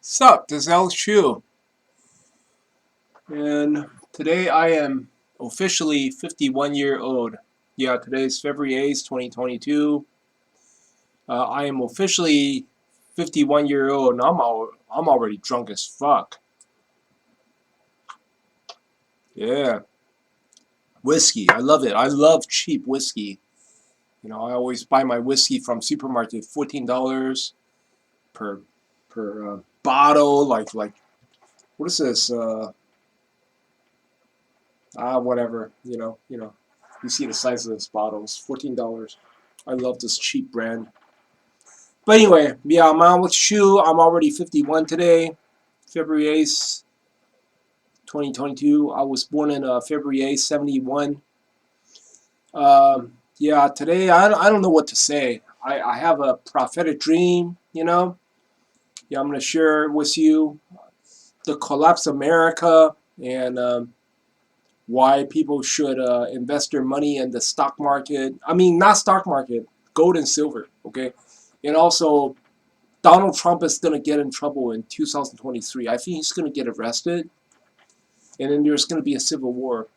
Sup, this is Alex Chu, and today I am officially 51 years old. Yeah, today is February 8th, 2022. I am officially 51 years old, and I'm already drunk as fuck. Yeah, whiskey, I love it. I love cheap whiskey. I always buy my whiskey from supermarket, $14 per bottle. Like what is this? Whatever. You see the size of this bottle. It's $14. I love this cheap brand. But anyway, yeah, I'm on with Shu. I'm already 51 today, February 8th, 2022. I was born in February 8th, 71. Yeah, today I don't know what to say. I have a prophetic dream. Yeah, I'm going to share with you the collapse of America and why people should invest their money in the stock market. I mean, not stock market, gold and silver, okay? And also, Donald Trump is going to get in trouble in 2023. I think he's going to get arrested, and then there's going to be a civil war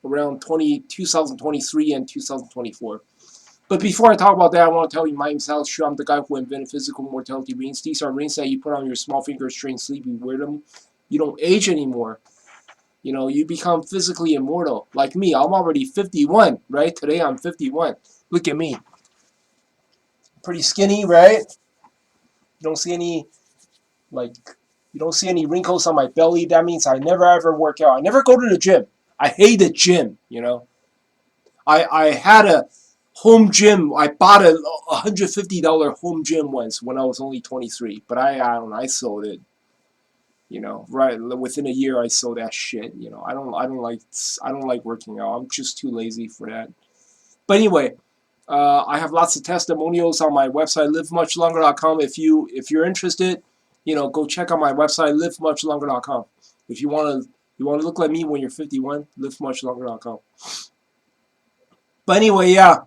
around 2023 and 2024. But before I talk about that, I want to tell you my name's Alex Chu. I'm the guy who invented physical mortality rings. These are rings that you put on your small fingers during sleep. You wear them. You don't age anymore. You become physically immortal. Like me, I'm already 51, right? Today I'm 51. Look at me. Pretty skinny, right? You don't see any, like, you don't see any wrinkles on my belly. That means I never ever work out. I never go to the gym. I hate the gym. I had a home gym. I bought a $150 home gym once when I was only 23. But I don't know, I sold it. Right within a year I sold that shit. I don't like working out. I'm just too lazy for that. But anyway, I have lots of testimonials on my website, livemuchlonger.com. If you're interested, go check out my website, livemuchlonger.com. If you want to look like me when you're 51, livemuchlonger.com. But anyway, yeah,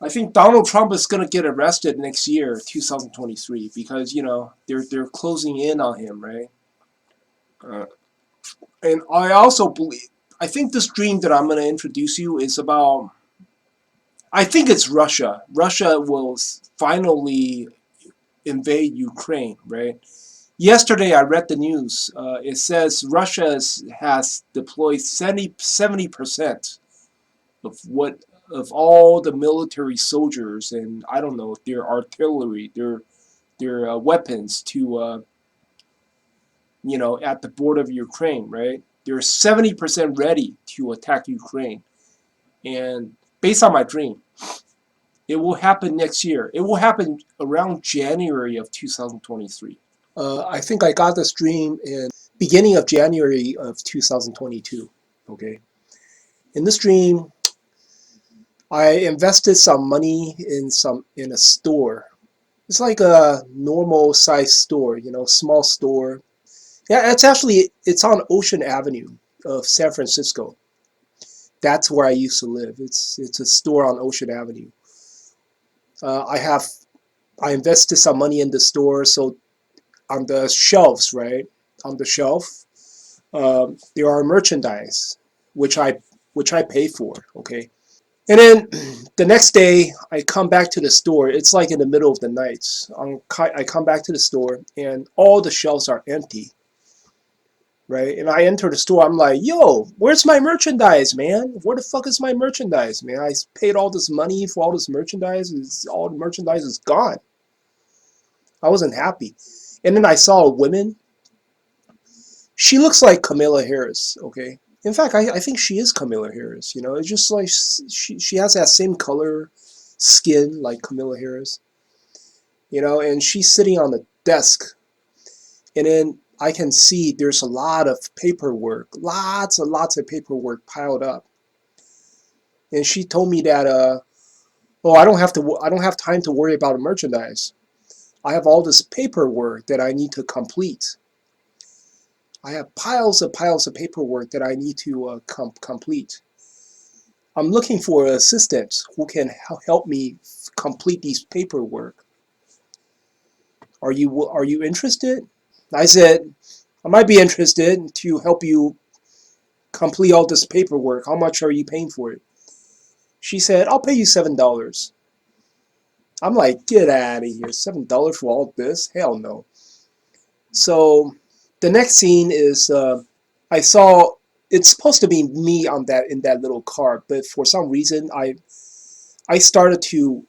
I think Donald Trump is gonna get arrested next year, 2023, because they're closing in on him, right? Uh, and I think this dream that I'm gonna introduce you is about. I think it's Russia. Russia will finally invade Ukraine, right? Yesterday, I read the news. It says Russia has deployed 70% of all the military soldiers and I don't know their artillery, their weapons to at the border of Ukraine, right? They're 70% ready to attack Ukraine, and based on my dream, it will happen next year. It will happen around January of 2023. I think I got this dream in beginning of January of 2022. Okay. In this dream, I invested some money in a store. It's like a normal size store, small store. Yeah, it's on Ocean Avenue of San Francisco. That's where I used to live. It's a store on Ocean Avenue. I have I invested some money in the store, so on the shelves, right? On the shelf, there are merchandise, which I pay for. Okay, and then the next day I come back to the store. It's like in the middle of the night. I come back to the store and all the shelves are empty, right? And I enter the store. I'm like, yo, where's my merchandise, man? Where the fuck is my merchandise, man? I paid all this money for all this merchandise. All the merchandise is gone. I wasn't happy. And then I saw a woman. She looks like Camilla Harris, okay? In fact, I think she is Camilla Harris. It's just like she has that same color skin like Camilla Harris. And she's sitting on the desk. And then I can see there's a lot of paperwork, lots and lots of paperwork piled up. And she told me that, oh, I don't have time to worry about merchandise. I have all this paperwork that I need to complete. I have piles of paperwork that I need to complete. I'm looking for an assistant who can help me complete these paperwork. Are you interested? I said, I might be interested to help you complete all this paperwork. How much are you paying for it? She said, I'll pay you $7. I'm like, get out of here. $7 for all this? Hell no. So the next scene is I saw it's supposed to be me on that in that little car, but for some reason I started to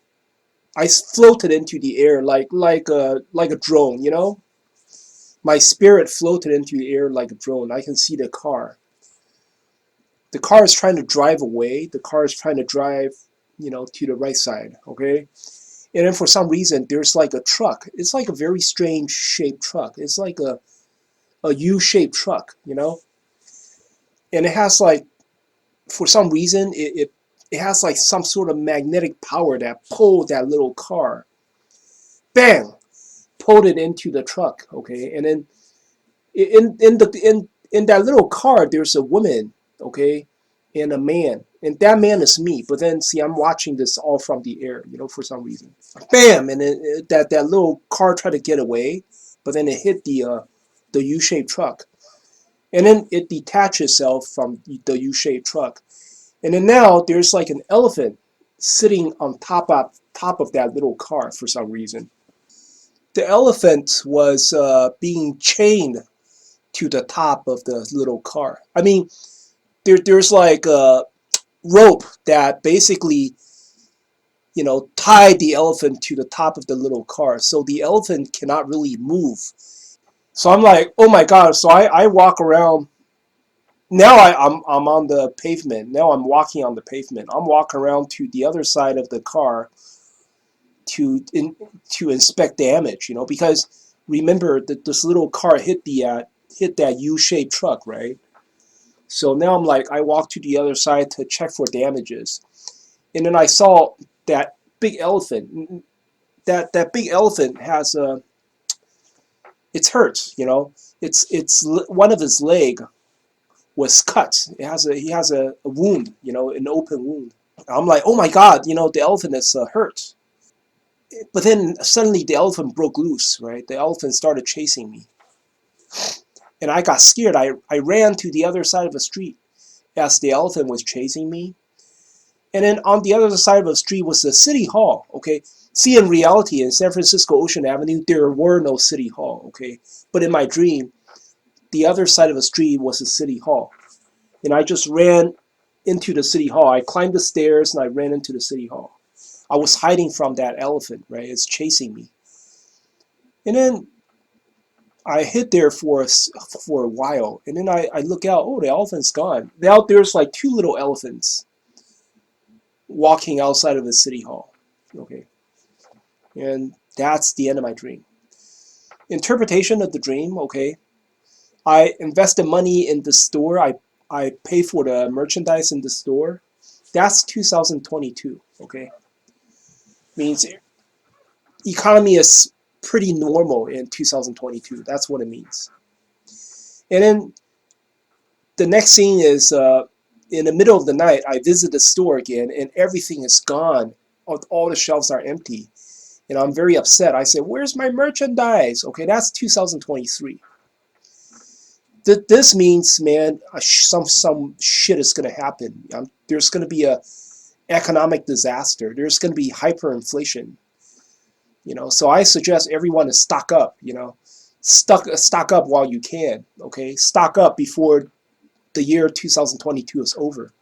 I floated into the air like a drone, you know? My spirit floated into the air like a drone. I can see the car. The car is trying to drive away. The car is trying to drive, to the right side, okay? And then for some reason there's like a truck. It's like a very strange shaped truck. It's like a U-shaped truck, And it has like for some reason it has like some sort of magnetic power that pulled that little car. Bang! Pulled it into the truck, okay? And then in that little car there's a woman, okay, and a man, and that man is me. But then see, I'm watching this all from the air, for some reason. Bam! And then that little car tried to get away, but then it hit the U-shaped truck, and then it detached itself from the U-shaped truck, and then now there's like an elephant sitting on top of that little car for some reason. The elephant was being chained to the top of the little car. I mean, there's like a rope that basically, tied the elephant to the top of the little car, so the elephant cannot really move. So I'm like, oh my god! So I walk around. Now I'm on the pavement. Now I'm walking on the pavement. I'm walking around to the other side of the car to to inspect damage. Because remember that this little car hit that U-shaped truck, right? So now I'm like, I walked to the other side to check for damages, and then I saw that big elephant. That big elephant has it's hurt. It's one of his leg was cut. He has a wound. An open wound. I'm like, oh my god, the elephant is hurt. But then suddenly the elephant broke loose. Right, the elephant started chasing me, and I got scared. I ran to the other side of the street as the elephant was chasing me. And then on the other side of the street was the city hall, okay? See, in reality, in San Francisco Ocean Avenue, there were no city hall, okay? But in my dream, the other side of the street was the city hall. And I just ran into the city hall. I climbed the stairs and I ran into the city hall. I was hiding from that elephant, right? It's chasing me. And then I hid there for a while. And then I look out, oh, the elephant's gone. Now there's like two little elephants walking outside of the city hall, okay? And that's the end of my dream. Interpretation of the dream, okay. I invested money in the store. I pay for the merchandise in the store. That's 2022, okay. Means economy is pretty normal in 2022. That's what it means. And then the next scene is in the middle of the night, I visit the store again, and everything is gone. All the shelves are empty. And I'm very upset. I say, where's my merchandise? Okay, that's 2023. This means, man, some shit is going to happen. There's going to be a economic disaster. There's going to be hyperinflation. So I suggest everyone to stock up. Stock up while you can. Okay, stock up before the year 2022 is over.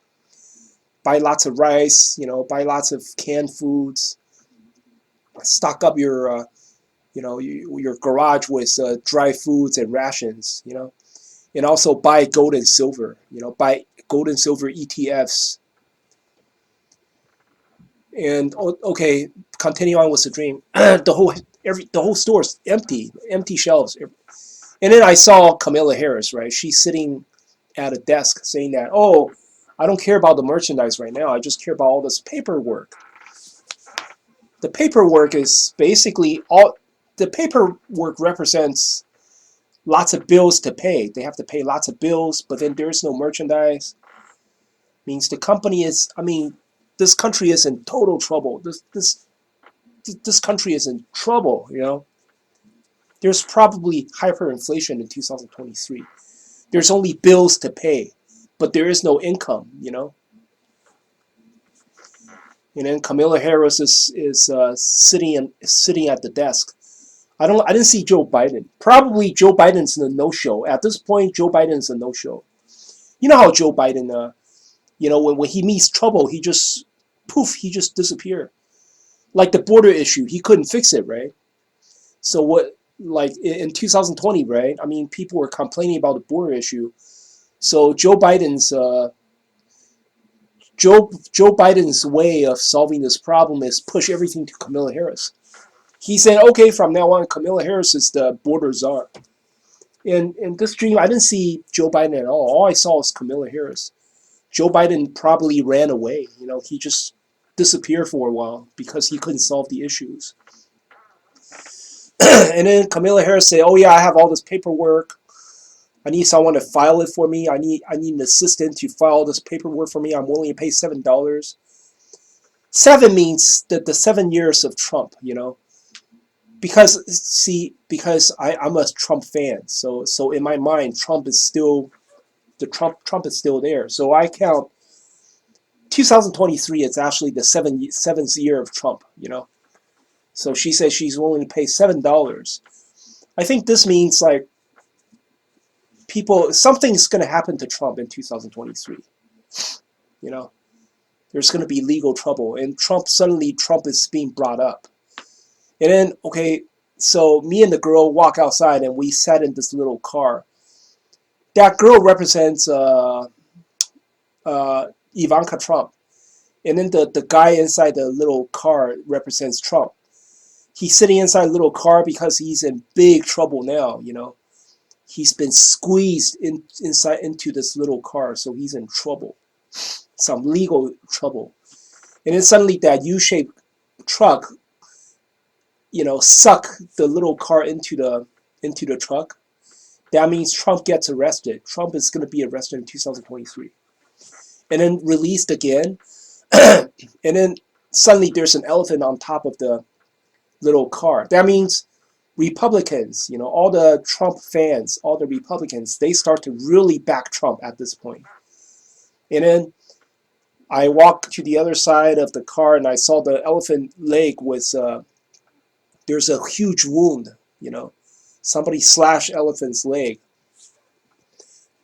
Buy lots of rice. Buy lots of canned foods. Stock up your garage with dry foods and rations. And also buy gold and silver. Buy gold and silver ETFs. And okay, continue on with the dream. The whole store's empty shelves. And then I saw Camilla Harris. Right, she's sitting at a desk saying that, oh, I don't care about the merchandise right now. I just care about all this paperwork. The paperwork is basically all. The paperwork represents lots of bills to pay. They have to pay lots of bills, but then there's no merchandise. Means the company is. I mean, this country is in total trouble. This country is in trouble. there's probably hyperinflation in 2023. There's only bills to pay, but there is no income, you know. And then Kamala Harris is sitting at the desk. I didn't see Joe Biden. Probably Joe Biden's a no-show. At this point, Joe Biden's a no-show. You know how Joe Biden, when he meets trouble, he just poof, he just disappeared. Like the border issue, he couldn't fix it, right? So what, like in 2020, right? I mean, people were complaining about the border issue. So Joe Biden's way of solving this problem is push everything to Kamala Harris. He said, okay, from now on, Kamala Harris is the border czar. In this dream, I didn't see Joe Biden at all. All I saw was Kamala Harris. Joe Biden probably ran away. You know, he just disappeared for a while because he couldn't solve the issues. And then Kamala Harris said, "Oh yeah, I have all this paperwork. I need someone to file it for me. I need an assistant to file this paperwork for me. I'm willing to pay $7." Seven means that the 7 years of Trump, you know. Because I'm a Trump fan, so in my mind, Trump is still there. So I count 2023 is actually the seventh year of Trump, you know. So she says she's willing to pay $7. I think this means like something's going to happen to Trump in 2023. You know, there's going to be legal trouble, and Trump is being brought up. And then, okay, so me and the girl walk outside, and we sat in this little car. That girl represents Ivanka Trump. And then the guy inside the little car represents Trump. He's sitting inside a little car because he's in big trouble now, you know. He's been squeezed inside into this little car, so he's in trouble. Some legal trouble. And then suddenly that U-shaped truck, you know, suck the little car into the truck. That means Trump gets arrested. Trump is going to be arrested in 2023. And then released again. And then suddenly there's an elephant on top of the little car. That means Republicans, you know, all the Trump fans, all the Republicans, they start to really back Trump at this point. And then I walked to the other side of the car and I saw the elephant leg was, there's a huge wound, you know. Somebody slashed elephant's leg.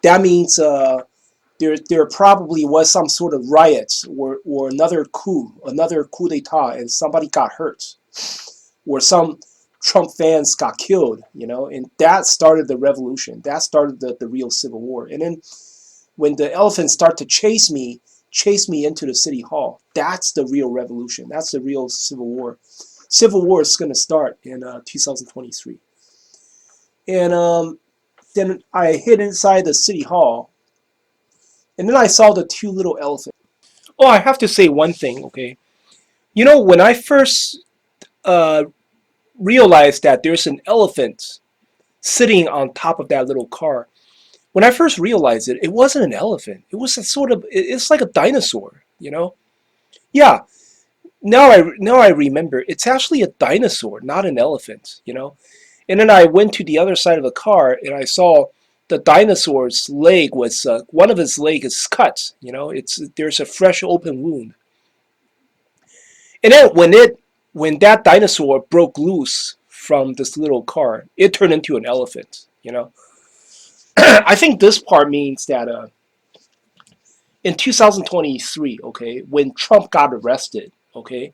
That means there probably was some sort of riots or another coup d'etat, and somebody got hurt. Or some Trump fans got killed, you know, and that started the revolution. That started the real civil war. And then when the elephants start to chase me into the city hall, that's the real revolution. That's the real civil war. Civil war is going to start in 2023. And then I hid inside the city hall, and then I saw the two little elephants. Oh, I have to say one thing, okay? You know, when I first realized that there's an elephant sitting on top of that little car, when I first realized it, it wasn't an elephant. It was it's like a dinosaur, you know? Yeah, now I remember, it's actually a dinosaur, not an elephant, you know? And then I went to the other side of the car and I saw the dinosaur's leg was, one of his legs is cut, you know? There's a fresh open wound. And then when that dinosaur broke loose from this little car, it turned into an elephant, you know? I think this part means that in 2023, okay, when Trump got arrested, okay,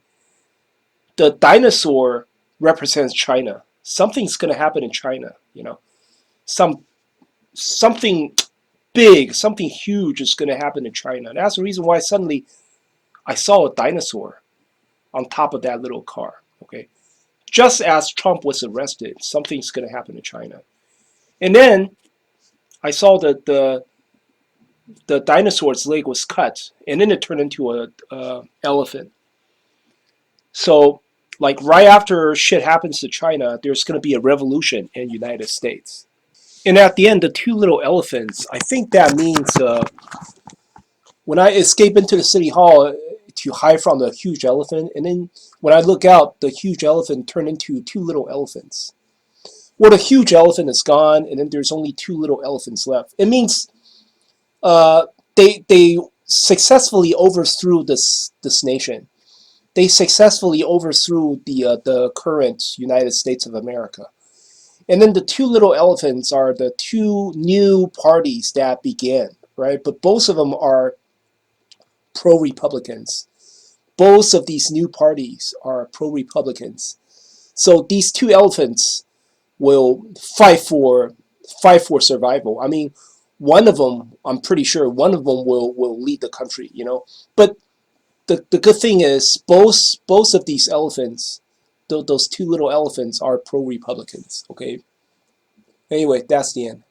the dinosaur represents China. Something's going to happen in China, you know. Something big, something huge is going to happen in China. And that's the reason why suddenly I saw a dinosaur on top of that little car, okay. Just as Trump was arrested, something's going to happen in China. And then I saw that the dinosaur's leg was cut, and then it turned into a elephant. So, like right after shit happens to China, there's going to be a revolution in the United States. And at the end, the two little elephants, I think that means when I escape into the city hall to hide from the huge elephant, and then when I look out, the huge elephant turned into two little elephants. Well, the huge elephant is gone, and then there's only two little elephants left. It means they successfully overthrew this nation. They successfully overthrew the current United States of America. And then the two little elephants are the two new parties that began, right? But both of them are pro-Republicans. Both of these new parties are pro-Republicans. So these two elephants will fight for survival. I mean, one of them, I'm pretty sure, one of them will lead the country, you know. But the good thing is both of these elephants, those two little elephants, are pro-Republicans. Okay. Anyway, that's the end.